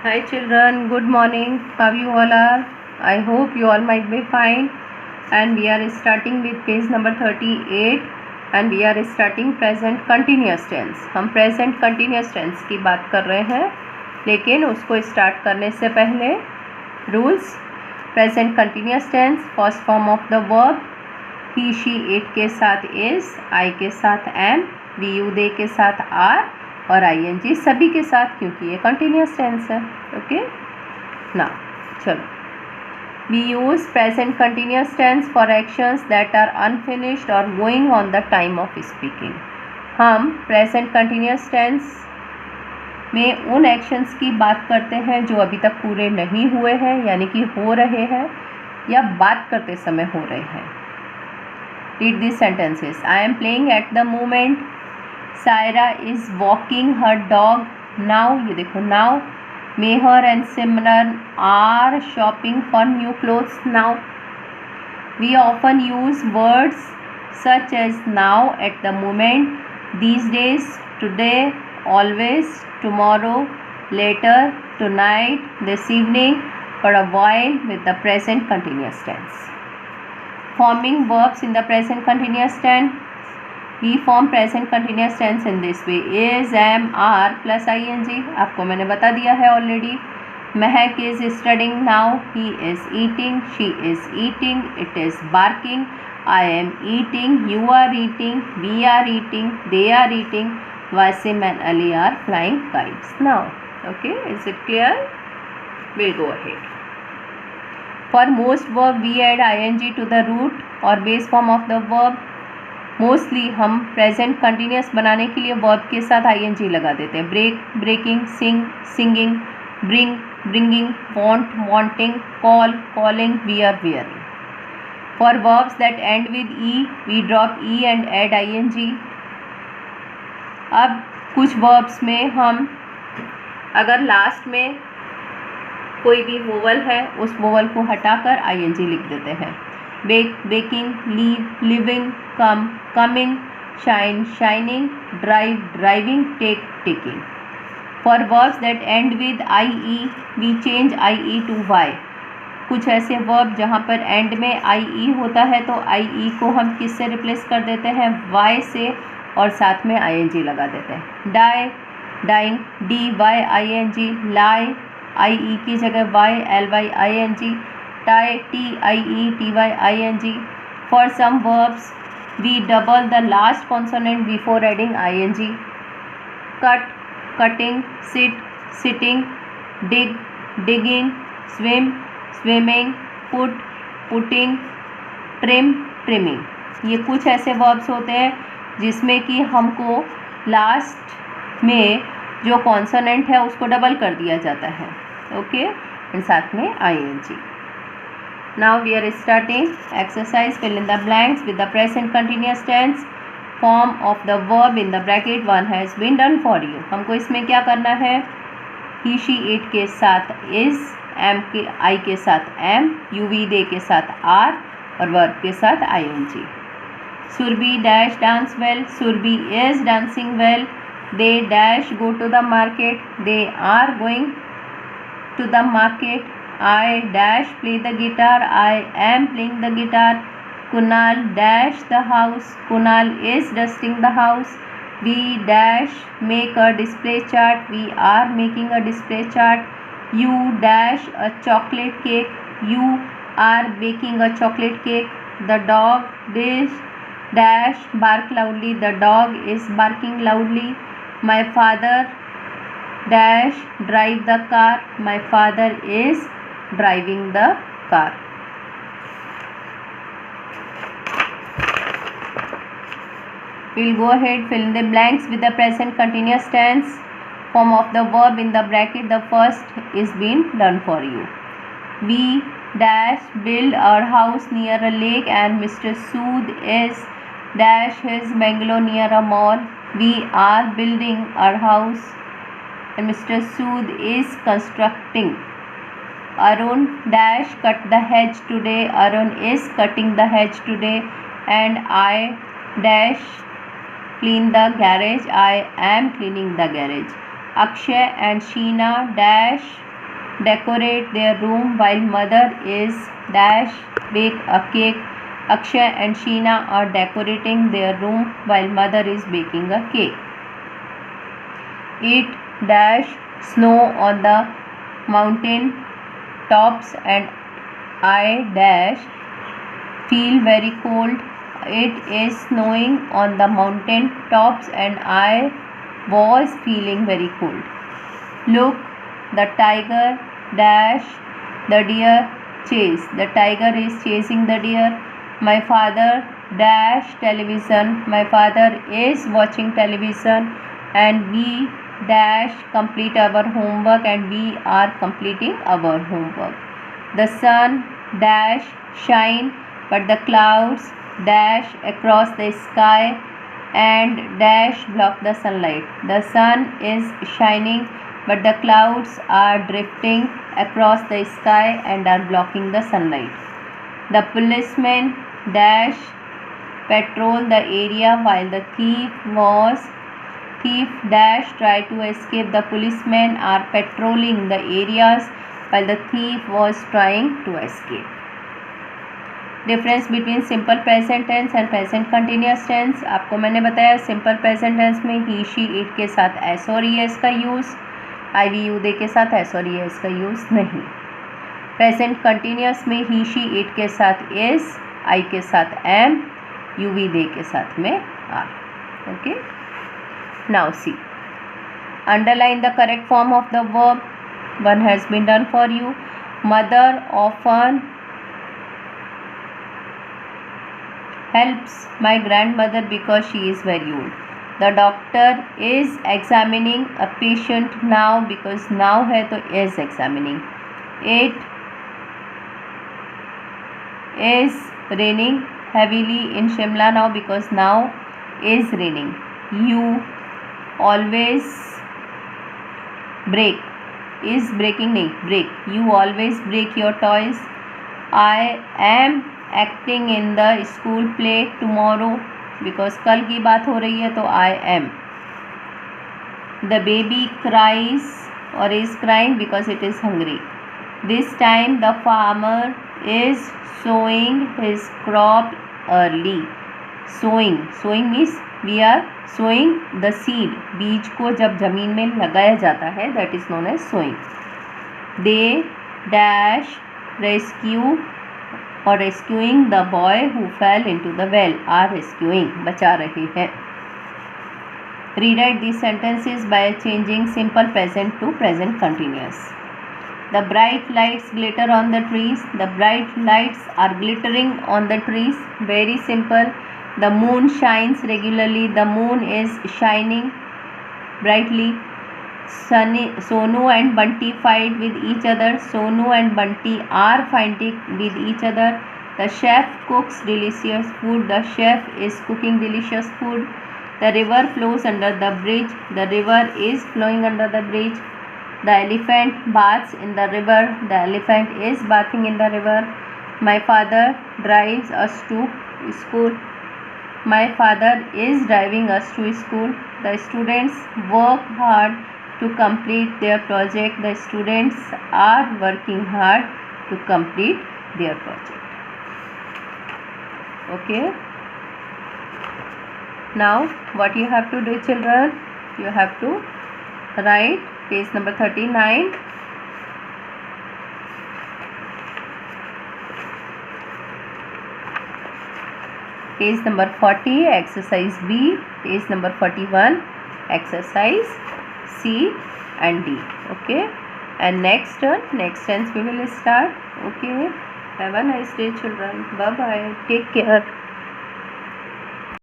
Hi children, good morning. How you all are? I hope you all might be fine. And we are starting with page number 38 and we are starting present continuous tense. हम present continuous tense की बात कर रहे हैं, लेकिन उसको start करने से पहले rules. Present continuous tense, first form of the verb he, she, it के साथ is, I के साथ am, we, you, they के साथ are और ing सभी के साथ, क्योंकि ये कंटिन्यूस टेंस है. ओके ना, चलो. We use present continuous tense for actions that are unfinished और going on the time of speaking. हम प्रेजेंट कंटिन्यूस टेंस में उन एक्शंस की बात करते हैं जो अभी तक पूरे नहीं हुए हैं, यानी कि हो रहे हैं या बात करते समय हो रहे हैं. Read this sentences. I am playing at the moment. Saira is walking her dog now. ये देखो now. Mehar and Simran are shopping for new clothes now. We often use words such as now, at the moment, these days, today, always, tomorrow, later, tonight, this evening, for a while with the present continuous tense. Forming verbs in the present continuous tense. We form present continuous tense in this way: is, am, are plus ing. आपको मैंने बता दिया है already. Mahak is studying now. He is eating. She is eating. It is barking. I am eating. You are eating. We are eating. They are eating. Wasim and Ali are flying kites now. Okay, is it clear? We'll go ahead. For most verb we add ing to the root or base form of the verb. Mostly हम present continuous बनाने के लिए verb के साथ ing लगा देते हैं. Break, breaking, sing, singing, bring, bringing, want, wanting, call, calling, wear, wearing. For verbs that end with E we drop E and add ing. अब कुछ वर्ब्स में हम अगर लास्ट में कोई भी वोवल है उस वोवल को हटाकर ing लिख देते हैं. Bake, baking, leave, leaving, come, coming, shine, shining, drive, driving, take, taking. For verbs that end with IE we change IE to Y. कुछ ऐसे वर्ब जहाँ पर एंड में IE होता है तो IE को हम किससे रिप्लेस कर देते हैं? Y से, और साथ में ing लगा देते हैं. Die, dying, DYING. Lie, IE की जगह Y, LYING. tie, TIE, TYING. For some verbs we double the last consonant before adding ing. Cut, cutting, sit, sitting, dig, digging, swim, swimming, put, putting, trim, trimming. ये कुछ ऐसे verbs होते हैं जिसमें कि हमको लास्ट में जो कॉन्सोनेंट है उसको डबल कर दिया जाता है. ओके, और साथ में ing. Now we are starting exercise. Fill in the blanks with the present continuous tense form of the verb in the bracket. One has been done for you. हमको इसमें क्या करना है? he, she, it के साथ is, am के I के साथ am, you, we, they के साथ are और verb के साथ ing. Surbi dash dance well. Surbi is dancing well. They dash go to the market. They are going to the market. I dash play the guitar. I am playing the guitar. Kunal dash the house. Kunal is dusting the house. We dash make a display chart. We are making a display chart. You dash a chocolate cake. You are baking a chocolate cake. The dog dash bark loudly. The dog is barking loudly. My father dash drive the car. My father is driving the car. We'll go ahead, fill in the blanks with the present continuous tense form of the verb in the bracket. The first is been done for you. We dash build our house near a lake and Mr. Sood is dash his bungalow near a mall. We are building our house and Mr. Sood is constructing. Arun dash cut the hedge today. Arun is cutting the hedge today. And I dash clean the garage. I am cleaning the garage. Akshay and Sheena dash decorate their room while mother is dash bake a cake. Akshay and Sheena are decorating their room while mother is baking a cake. It dash snow on the mountain tops and I dash feel very cold. It is snowing on the mountain tops and I was feeling very cold. Look, the tiger dash the deer chase. The tiger is chasing the deer. My father dash television. My father is watching television and we dash complete our homework and we are completing our homework. The sun dash shine but the clouds dash across the sky and dash block the sunlight. The sun is shining but the clouds are drifting across the sky and are blocking the sunlight. The policeman dash patrol the area while the thief dash try to escape. The policemen are patrolling the areas while the thief was trying to escape. Difference between simple present tense and present continuous tense आपको मैंने बताया simple present tense में ही she it के साथ S और E S का use, I we you they के साथ एस और ई एस का यूज़ नहीं. प्रेजेंट कंटिन्यूस में ही शी इट के साथ एस, आई के साथ एम, यू वी दे के साथ में are. Okay, now see underline the correct form of the verb. One has been done for you. Mother often helps my grandmother because she is very old. The doctor is examining a patient now because now है तो is examining. It is raining heavily in Shimla now because now is raining. You always break, is breaking नहीं break. You always break your toys. I am acting in the school play tomorrow because कल की बात हो रही है तो I am. The baby cries और is crying because it is hungry. This time the farmer is sowing his crop early. Sowing, sowing means we are sowing the seed. बीज को जब जमीन में लगाया जाता है that is known as sowing. They dash rescue और rescuing the boy who fell into the well. Are rescuing, बचा रहे हैं. Rewrite these sentences by changing simple present to present continuous. The bright lights glitter on the trees. The bright lights are glittering on the trees. Very simple. The moon shines regularly. The moon is shining brightly. Sonu and Bunty fight with each other. Sonu and Bunty are fighting with each other. The chef cooks delicious food. The chef is cooking delicious food. The river flows under the bridge. The river is flowing under the bridge. The elephant baths in the river. The elephant is bathing in the river. My father drives us to school. My father is driving us to school. The students work hard to complete their project. The students are working hard to complete their project. Okay, now what you have to do, children, you have to write page number 39. Page number 40 exercise B. Page number 41 exercise C and D. Okay, and next tense we will start. Okay, have a nice day, children. Bye bye, take care.